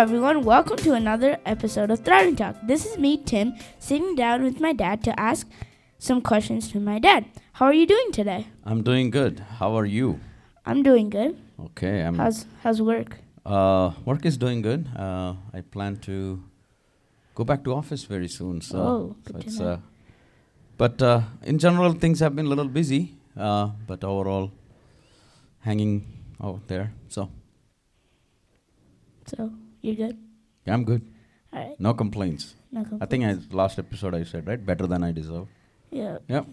everyone, welcome to another episode of Thriving Talk. This is me, Tim, sitting down with my dad to ask some questions to my dad. How are you doing today? I'm doing good. How are you? I'm doing good. Okay. How's work? Work is doing good. I plan to go back to office very soon. Good to know. But in general, things have been a little busy. But overall, hanging out there. So You're good? yeah, I'm good. All right. No complaints. No complaints. I think last episode I said, right? Better than I deserve. Yeah. Yep.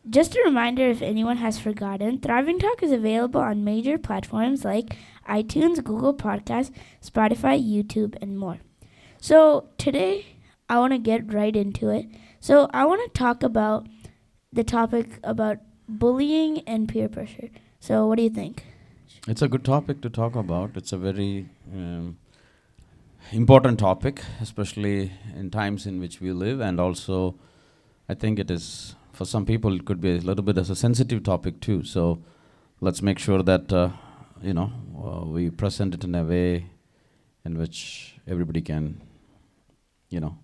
Just a reminder, if anyone has forgotten, Thriving Talk is available on major platforms like iTunes, Google Podcasts, Spotify, YouTube, and more. So today, I want to get right into it. So I want to talk about the topic about bullying and peer pressure. So what do you think? It's a good topic to talk about. It's a very important topic, especially in times in which we live. And also, I think it is, for some people, it could be a little bit as a sensitive topic too. So let's make sure that, we present it in a way in which everybody can,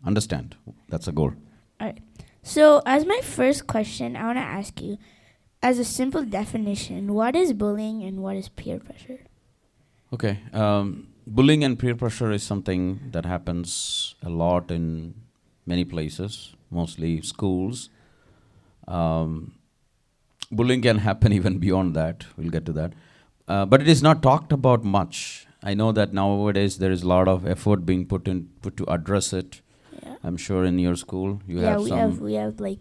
understand. That's a goal. All right. So as my first question, I want to ask you, as a simple definition, what is bullying and what is peer pressure? Okay. Bullying and peer pressure is something that happens a lot in many places, mostly schools. Bullying can happen even beyond that. We'll get to that. But it is not talked about much. I know that nowadays there is a lot of effort being put to address it. Yeah. I'm sure in your school you have some. we have like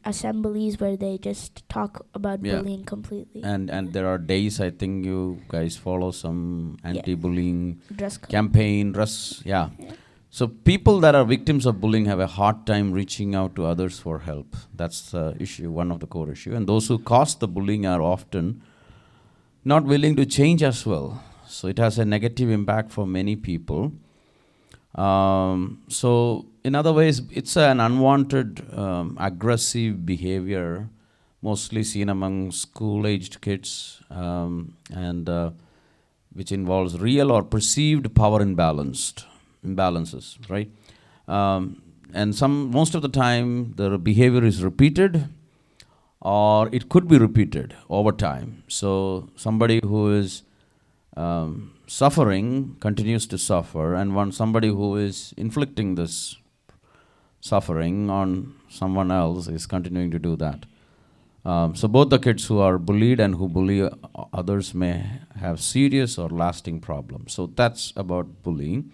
assemblies where they just talk about bullying completely. And there are days, I think you guys follow some anti-bullying Dress code. campaign. Yeah. So people that are victims of bullying have a hard time reaching out to others for help. That's the issue, one of the core issue. And those who cause the bullying are often not willing to change as well. So it has a negative impact for many people. So in other ways, it's an unwanted aggressive behavior, mostly seen among school-aged kids, and which involves real or perceived power imbalances, right? And most of the time, the behavior is repeated, or it could be repeated over time. So somebody who is suffering continues to suffer, and somebody who is inflicting this suffering on someone else is continuing to do that. So both the kids who are bullied and who bully others may have serious or lasting problems. So that's about bullying.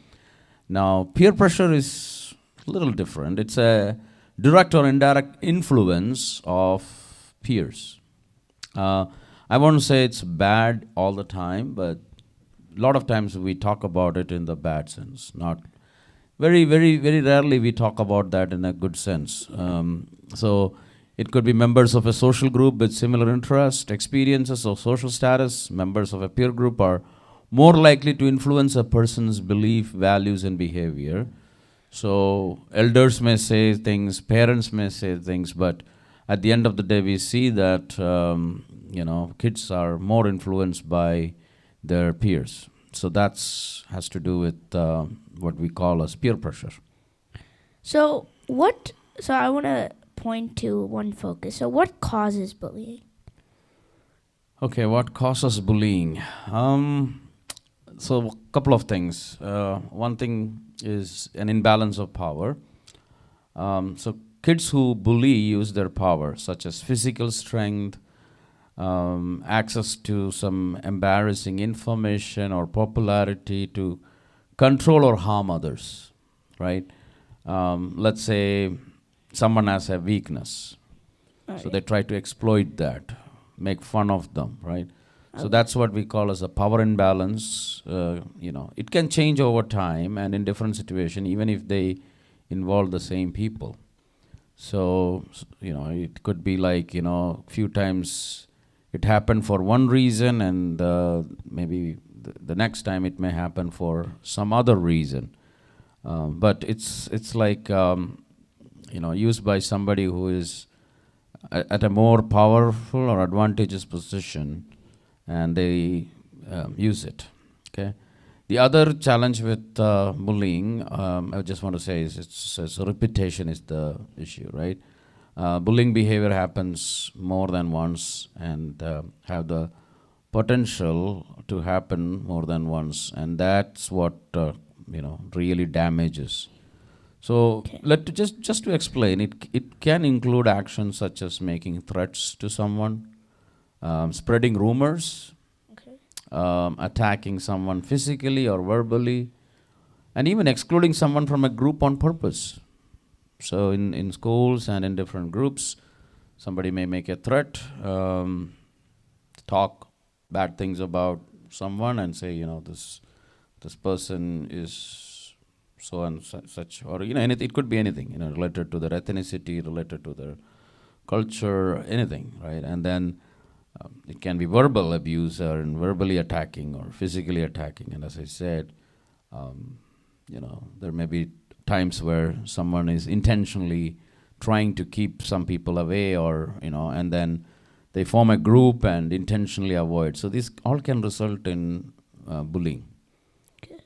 Now, peer pressure is a little different. It's a direct or indirect influence of peers. I won't say it's bad all the time, but a lot of times we talk about it in the bad sense. Not very, very, very rarely we talk about that in a good sense. So it could be members of a social group with similar interests, experiences, or social status. Members of a peer group are more likely to influence a person's belief, values, and behavior. So elders may say things, parents may say things, but at the end of the day, we see that kids are more influenced by their peers. So has to do with what we call as peer pressure. So I want to point to one focus. So what causes bullying? Okay, what causes bullying? So a couple of things. One thing is an imbalance of power. So kids who bully use their power, such as physical strength, access to some embarrassing information or popularity to control or harm others, right? Let's say someone has a weakness, so they try to exploit that, make fun of them, right? So that's what we call as a power imbalance. It can change over time and in different situations, even if they involve the same people. So, it could be like, few times it happened for one reason, and maybe the next time it may happen for some other reason. But it's like, used by somebody who is at a more powerful or advantageous position, and they use it. Okay. The other challenge with bullying, I just want to say, is it's repetition is the issue, right? Bullying behavior happens more than once and have the potential to happen more than once, and that's what really damages. So Okay. just to explain, it can include actions such as making threats to someone, spreading rumors, Okay. attacking someone physically or verbally, and even excluding someone from a group on purpose. So in schools and in different groups, somebody may make a threat, talk bad things about someone, and say, this person is so and such, or anything. It could be anything, related to their ethnicity, related to their culture, anything, right? And then it can be verbal abuse, or verbally attacking, or physically attacking. And as I said, um, there may be times where someone is intentionally trying to keep some people away, or and then they form a group and intentionally avoid. So this all can result in bullying. Okay.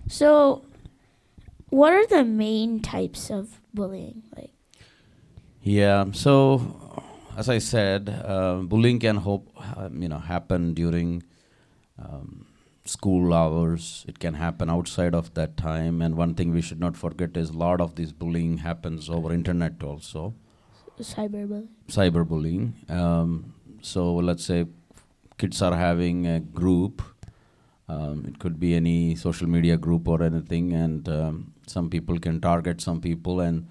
So, what are the main types of bullying? Like, Yeah. So, as I said, bullying can happen during school hours. It can happen outside of that time. And one thing we should not forget is a lot of this bullying happens over internet also. cyberbullying. Cyberbullying. So let's say kids are having a group. It could be any social media group or anything, and some people can target some people and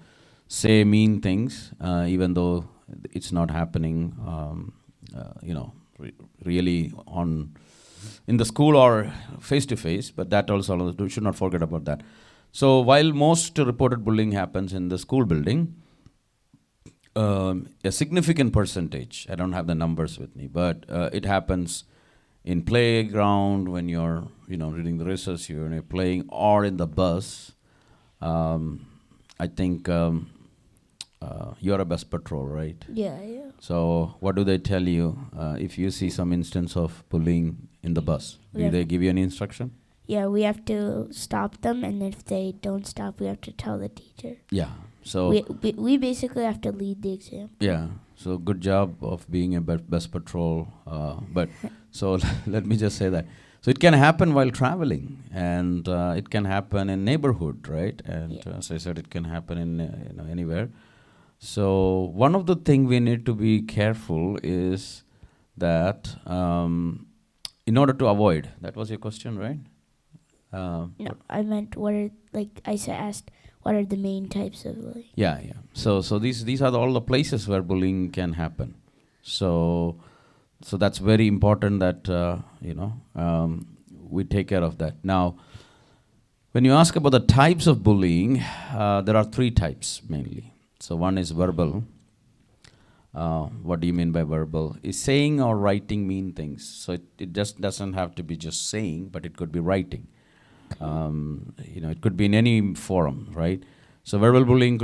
say mean things, even though it's not happening, really in the school or face to face. But that also, we should not forget about that. So while most reported bullying happens in the school building, a significant percentage, I don't have the numbers with me, but it happens in playground when you're reading the recess, you're playing, or in the bus. I think you're a bus patrol, right? Yeah, yeah. So what do they tell you if you see some instance of bullying in the bus? Do Yeah. they give you any instruction? Yeah, we have to stop them, and if they don't stop, we have to tell the teacher. Yeah. So We basically have to lead the exam. yeah. So good job of being a bus patrol. But so let me just say that. So it can happen while traveling, and it can happen in neighborhood, right? And Yeah. as I said, it can happen in anywhere. So one of the things we need to be careful is that in order to avoid. That was your question, right? No, I meant asked what are the main types of bullying? Yeah, yeah. So these are all the places where bullying can happen. So that's very important that we take care of that. Now, when you ask about the types of bullying, there are three types mainly. So one is verbal. What do you mean by verbal? Is saying or writing mean things. So it just doesn't have to be just saying, but it could be writing. It could be in any forum, right? So verbal bullying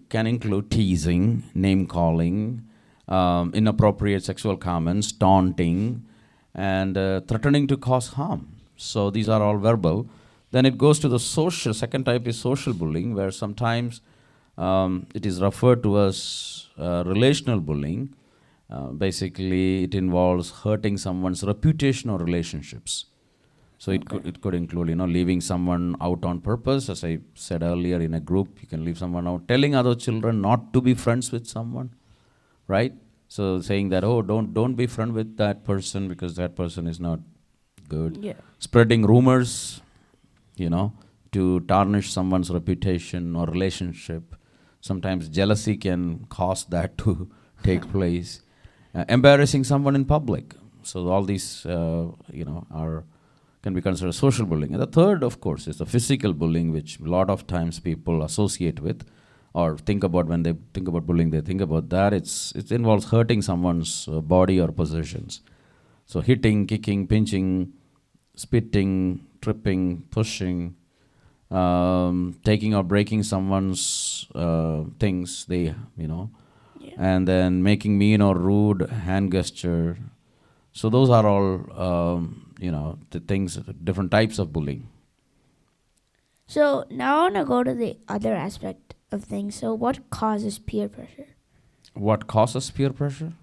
can include teasing, name calling, inappropriate sexual comments, taunting, and threatening to cause harm. So these are all verbal. Then it goes to the social. Second type is social bullying, where sometimes it is referred to as relational bullying. Basically, it involves hurting someone's reputation or relationships. So it could include leaving someone out on purpose. As I said earlier, in a group you can leave someone out, telling other children not to be friends with someone, right? So saying that, oh, don't be friend with that person because that person is not good. Yeah. Spreading rumors, to tarnish someone's reputation or relationship. Sometimes jealousy can cause that to take place. Embarrassing someone in public. So all these can be considered social bullying. And the third, of course, is the physical bullying, which a lot of times people associate with or think about. When they think about bullying, they think about that. It involves hurting someone's body or possessions. So hitting, kicking, pinching, spitting, tripping, pushing, taking or breaking someone's things, and then making mean or rude hand gesture. So those are all the things, different types of bullying. So now I want to go to the other aspect of things. So what causes peer pressure? What causes peer pressure?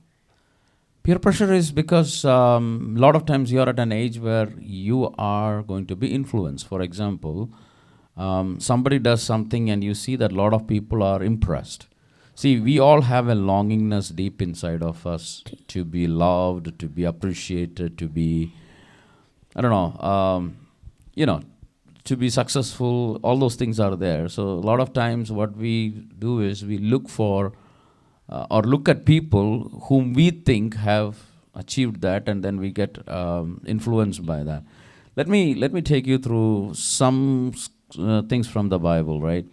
Peer pressure is because a lot of times you're at an age where you are going to be influenced. For example, somebody does something and you see that a lot of people are impressed. See, we all have a longingness deep inside of us to be loved, to be appreciated, to be, I don't know, to be successful. All those things are there. So a lot of times what we do is we look for or look at people whom we think have achieved that, and then we get influenced by that. Let me take you through some things from the Bible, right?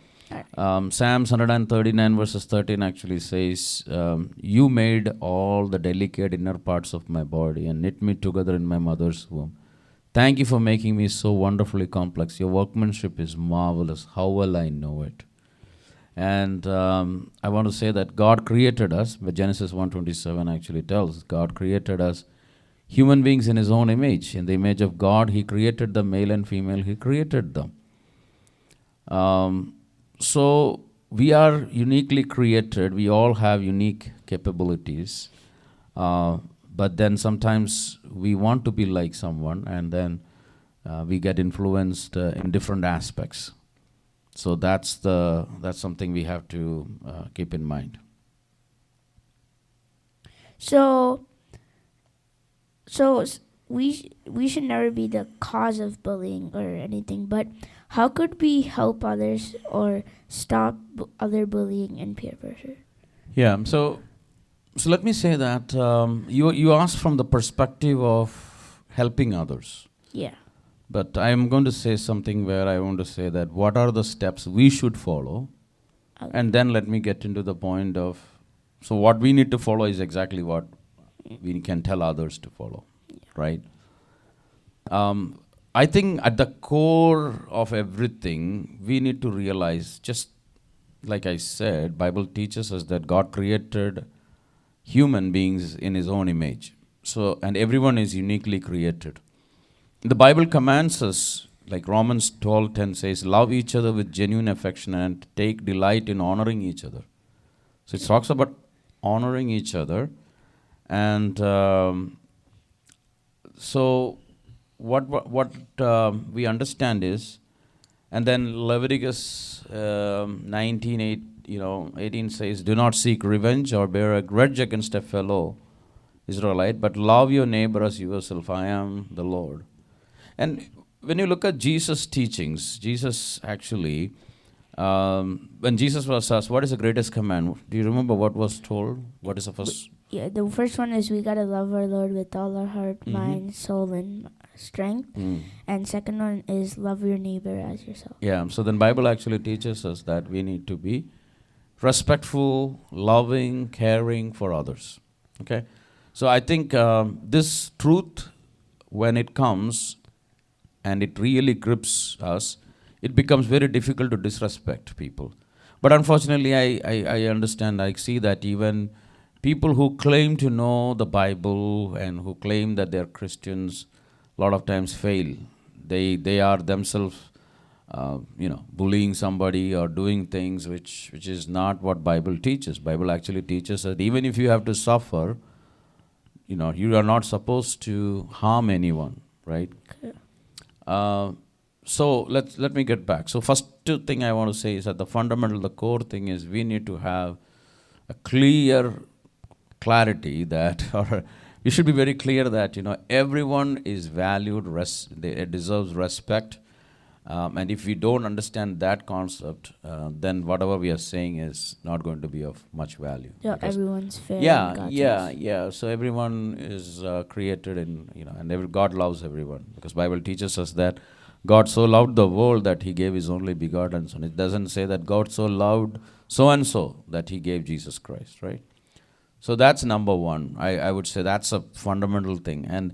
Psalms 139 verses 13 actually says, "You made all the delicate inner parts of my body and knit me together in my mother's womb. Thank you for making me so wonderfully complex. Your workmanship is marvelous. How well I know it." And I want to say that God created us, but Genesis 1:27 actually tells God created us human beings in His own image. In the image of God, He created them, male and female, He created them. So we are uniquely created. We all have unique capabilities. But then sometimes we want to be like someone, and then we get influenced in different aspects. So that's something we have to keep in mind. So we should never be the cause of bullying or anything, but how could we help others or stop other bullying and peer pressure? Yeah. So let me say that you asked from the perspective of helping others. Yeah. But I am going to say something where I want to say that what are the steps we should follow, Okay. and then let me get into the point of, so what we need to follow is exactly what we can tell others to follow, right? I think at the core of everything, we need to realize, just like I said, Bible teaches us that God created human beings in His own image. So, and everyone is uniquely created. The Bible commands us, like Romans 12:10 says, love each other with genuine affection and take delight in honoring each other. So it talks about honoring each other. And so what we understand is, and then Leviticus 18 says, do not seek revenge or bear a grudge against a fellow Israelite, but love your neighbor as yourself. I am the Lord. And when you look at Jesus' teachings, Jesus actually, when Jesus was asked, what is the greatest command? Do you remember what was told? What is the first? Yeah, the first one is we gotta love our Lord with all our heart, Mhm. mind, soul, and strength. And second one is love your neighbor as yourself. Yeah, so then Bible actually teaches us that we need to be respectful, loving, caring for others. Okay? So I think this truth, when it comes and it really grips us, it becomes very difficult to disrespect people. But unfortunately, I understand, I see that even people who claim to know the Bible and who claim that they're Christians, a lot of times fail. They are themselves, bullying somebody or doing things which is not what Bible teaches. Bible actually teaches that even if you have to suffer, you are not supposed to harm anyone, right? Okay. So let me get back. So first thing I want to say is that the core thing is we need to have a clarity that, or we should be very clear that everyone is valued, they deserves respect, and if we don't understand that concept, then whatever we are saying is not going to be of much value. So Because- everyone's fair. in God's eyes. yeah. So everyone is created and God loves everyone, because Bible teaches us that God so loved the world that He gave His only begotten Son. It doesn't say that God so loved so and so that He gave Jesus Christ, right? So that's number one. I would say that's a fundamental thing. And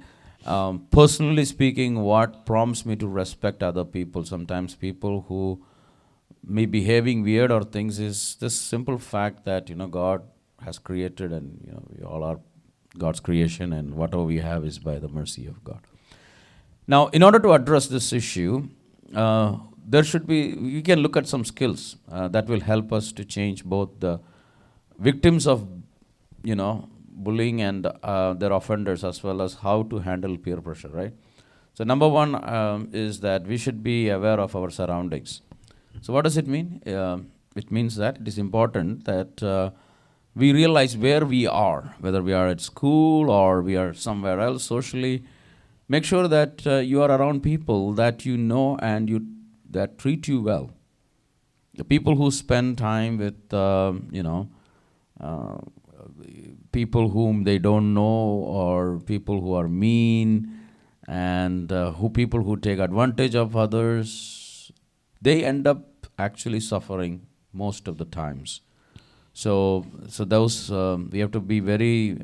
personally speaking, what prompts me to respect other people, sometimes people who may be behaving weird or things, is this simple fact that God has created, and we all are God's creation, and whatever we have is by the mercy of God. Now, in order to address this issue, there should be, we can look at some skills that will help us to change both the victims of, bullying and their offenders, as well as how to handle peer pressure, right? So, number one is that we should be aware of our surroundings. So, what does it mean? It means that it is important that we realize where we are, whether we are at school or we are somewhere else socially. Make sure that you are around people that you know and that treat you well. The people who spend time with, uh, people whom they don't know, or people who are mean, and people who take advantage of others, they end up actually suffering most of the times. So those we have to be very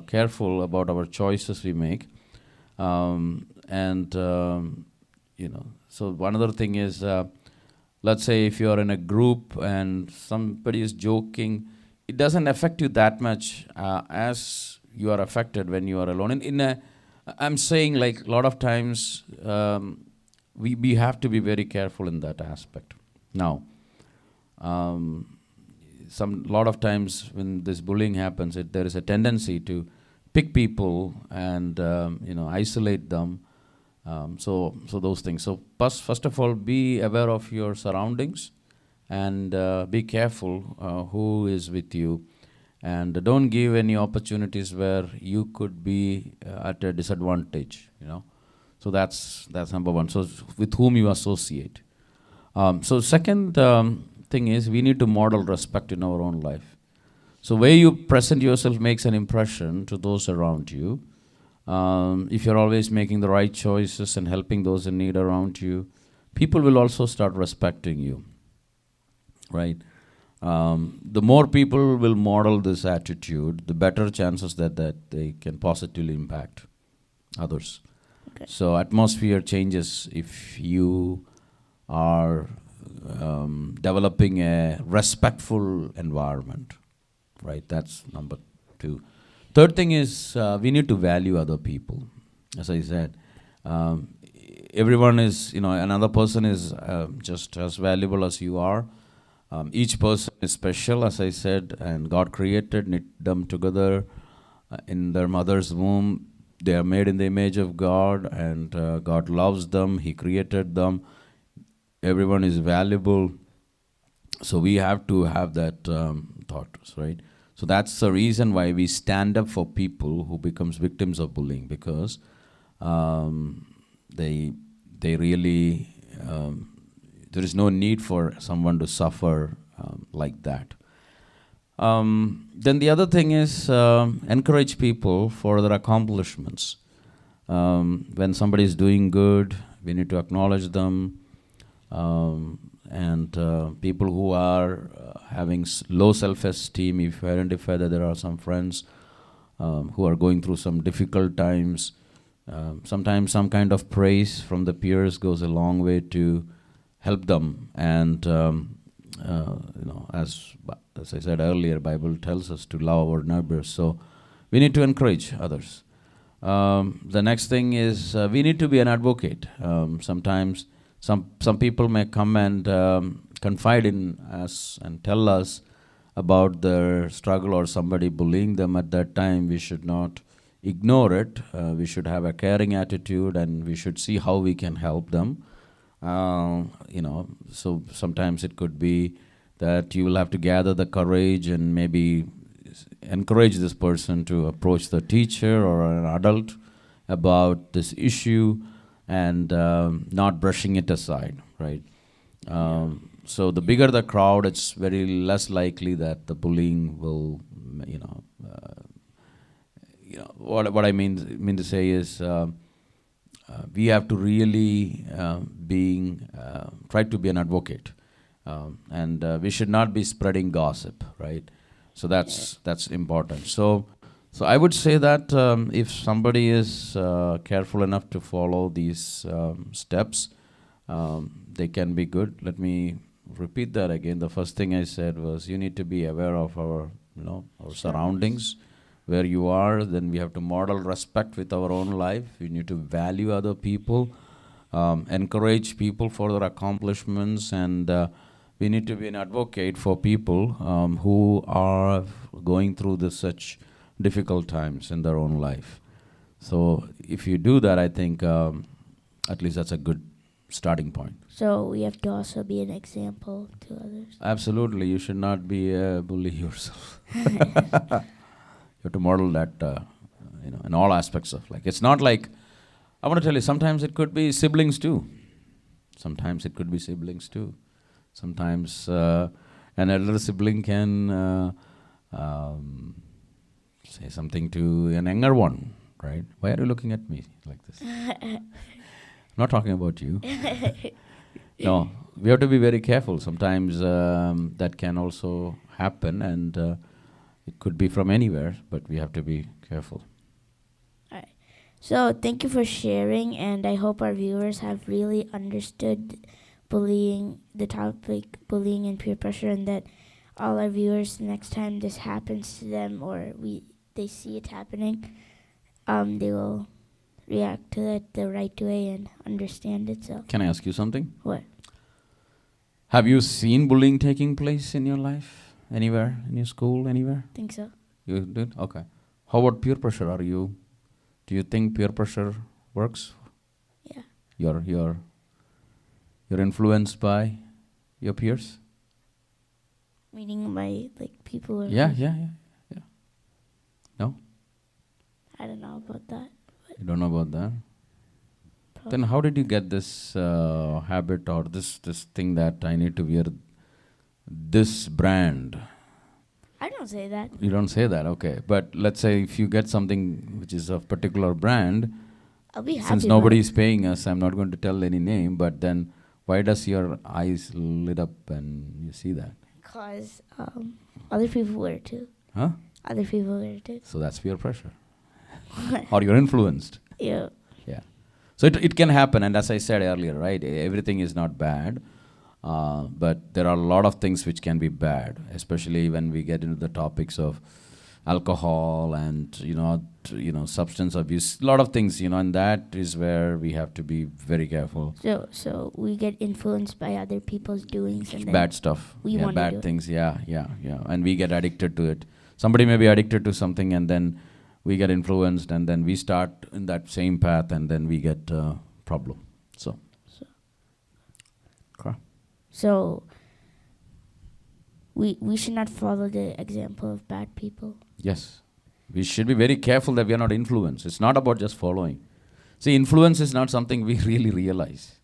careful about our choices we make, and So one other thing is, let's say if you are in a group and somebody is joking, it doesn't affect you that much as you are affected when you are alone. I'm saying, like, a lot of times we have to be very careful in that aspect. Now, lot of times when this bullying happens, there is a tendency to pick people and isolate them. So those things. So first of all, be aware of your surroundings, and be careful who is with you, and don't give any opportunities where you could be at a disadvantage. So that's number one. So with whom you associate. So second thing is, we need to model respect in our own life. So where you present yourself makes an impression to those around you. If you're always making the right choices and helping those in need around you, people will also start respecting you, right? The more people will model this attitude, the better chances that they can positively impact others. Okay. So atmosphere changes if you are developing a respectful environment, right? That's number two. Third thing is, we need to value other people. As I said, everyone is, another person is just as valuable as you are. Each person is special, as I said, and God created, knit them together in their mother's womb. They are made in the image of God, and God loves them. He created them. Everyone is valuable. So we have to have that thought, right? So that's the reason why we stand up for people who becomes victims of bullying, because they really there is no need for someone to suffer like that. Then the other thing is, encourage people for their accomplishments. When somebody is doing good, we need to acknowledge them. And people who are having low self-esteem, if you identify that there are some friends who are going through some difficult times, sometimes some kind of praise from the peers goes a long way to help them. And as I said earlier, Bible tells us to love our neighbors. So we need to encourage others. The next thing is, we need to be an advocate. Sometimes some people may come and confide in us and tell us about their struggle, or somebody bullying them. At that time, we should not ignore it. We should have a caring attitude, and we should see how we can help them. So sometimes it could be that you will have to gather the courage and maybe encourage this person to approach the teacher or an adult about this issue, and not brushing it aside, right? So the bigger the crowd, it's very less likely that the bullying will, what I mean to say is, we have to really try to be an advocate, and we should not be spreading gossip, right? So that's important. So I would say that if somebody is careful enough to follow these steps, they can be good. Let me repeat that again. The first thing I said was, you need to be aware of our surroundings. where you are, then we have to model respect with our own life. We need to value other people, encourage people for their accomplishments, and we need to be an advocate for people who are going through such difficult times in their own life. So if you do that, I think at least that's a good starting point. So we have to also be an example to others. Absolutely, you should not be a bully yourself. You have to model that, in all aspects of life. It's not like, I want to tell you, sometimes it could be siblings too. Sometimes it could be siblings too. Sometimes an elder sibling can say something to an younger one, right? Why are you looking at me like this? I'm not talking about you. No, we have to be very careful. Sometimes that can also happen, and it could be from anywhere, but we have to be careful. All right. So thank you for sharing, and I hope our viewers have really understood bullying, the topic bullying and peer pressure, and that all our viewers, next time this happens to them or they see it happening, they will react to it the right way and understand it. So Can I ask you something? what? Have you seen bullying taking place in your life? Anywhere? In your school? Anywhere? Think so? You did? Okay. How about peer pressure? Do you think peer pressure works? Yeah. You're influenced by your peers? Meaning my people are. Yeah. No? I don't know about that. You don't know about that? Then how did you get this habit or this thing that I need to wear this brand? I don't say that. You don't say that, okay. But let's say if you get something which is of particular brand, I'll be happy. since nobody is paying us, I'm not going to tell any name, but then why does your eyes lit up and you see that? Because other people wear it too. Huh? Other people wear it too. So that's peer pressure. Or you're influenced. Yeah. Yeah. So it can happen, and as I said earlier, right, everything is not bad, but there are a lot of things which can be bad, especially when we get into the topics of alcohol and substance abuse, a lot of things, and that is where we have to be very careful. So we get influenced by other people's doings and Bad stuff, we wanna do bad it. things, yeah, and we get addicted to it. Somebody may be addicted to something, and then we get influenced, and then we start in that same path, and then we get problem. So. Okay. So we should not follow the example of bad people. Yes. We should be very careful that we are not influenced. It's not about just following. See, influence is not something we really realize.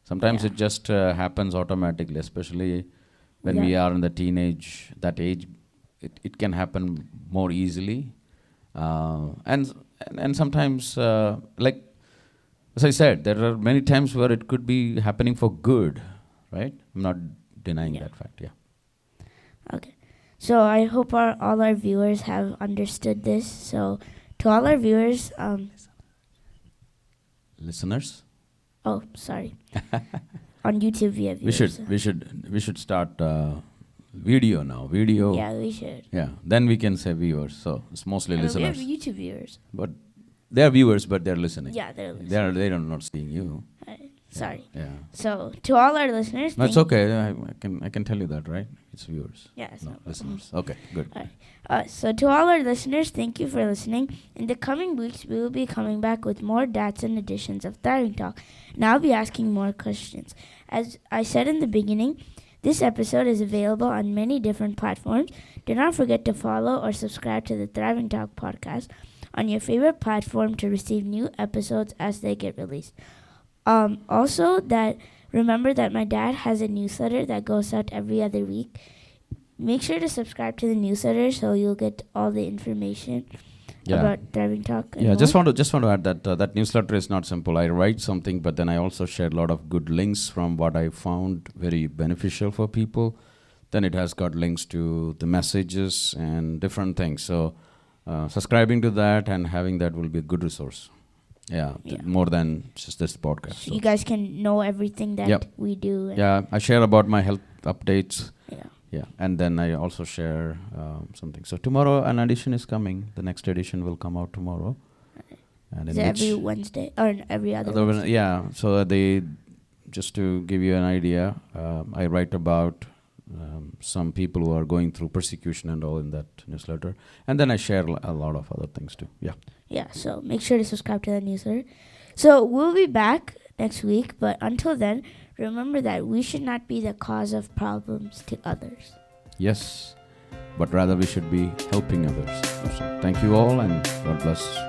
Sometimes it just happens automatically, especially when we are in the that age. It can happen more easily. And sometimes, like as I said, there are many times where it could be happening for good, right? I'm not denying that fact, yeah. Okay. So I hope all our viewers have understood this. So to all our viewers, Listeners? oh, sorry. On YouTube we have viewers. We should start video now. Video. Yeah, we should. Yeah. Then we can say viewers. So it's mostly listeners. We have YouTube viewers. But they're viewers, but they're listening. Yeah, they're listening. They're not seeing you. Sorry. Yeah. So to all our listeners, No, it's okay. I can tell you that, right? It's viewers. Yeah, it's not listeners. Okay, good. All right. So to all our listeners, thank you for listening. In the coming weeks, we will be coming back with more Dadson editions of Thriving Talk, and I'll be asking more questions. As I said in the beginning, this episode is available on many different platforms. Do not forget to follow or subscribe to the Thriving Talk podcast on your favorite platform to receive new episodes as they get released. Also, remember that my dad has a newsletter that goes out every other week. Make sure to subscribe to the newsletter so you'll get all the information about Thriving Talk. Yeah, just want to add that that newsletter is not simple. I write something, but then I also share a lot of good links from what I found very beneficial for people. Then it has got links to the messages and different things. So subscribing to that and having that will be a good resource. Yeah, more than just this podcast. So you guys can know everything that we do. Yeah, I share about my health updates. Yeah. Yeah, and then I also share something. So tomorrow an edition is coming. The next edition will come out tomorrow. And Is it every Wednesday or every other Wednesday? Yeah, so just to give you an idea, I write about some people who are going through persecution and all in that newsletter. And then I share a lot of other things too. Yeah. Yeah, so make sure to subscribe to that newsletter. So we'll be back next week, but until then, remember that we should not be the cause of problems to others. Yes, but rather we should be helping others. So thank you all, and God bless.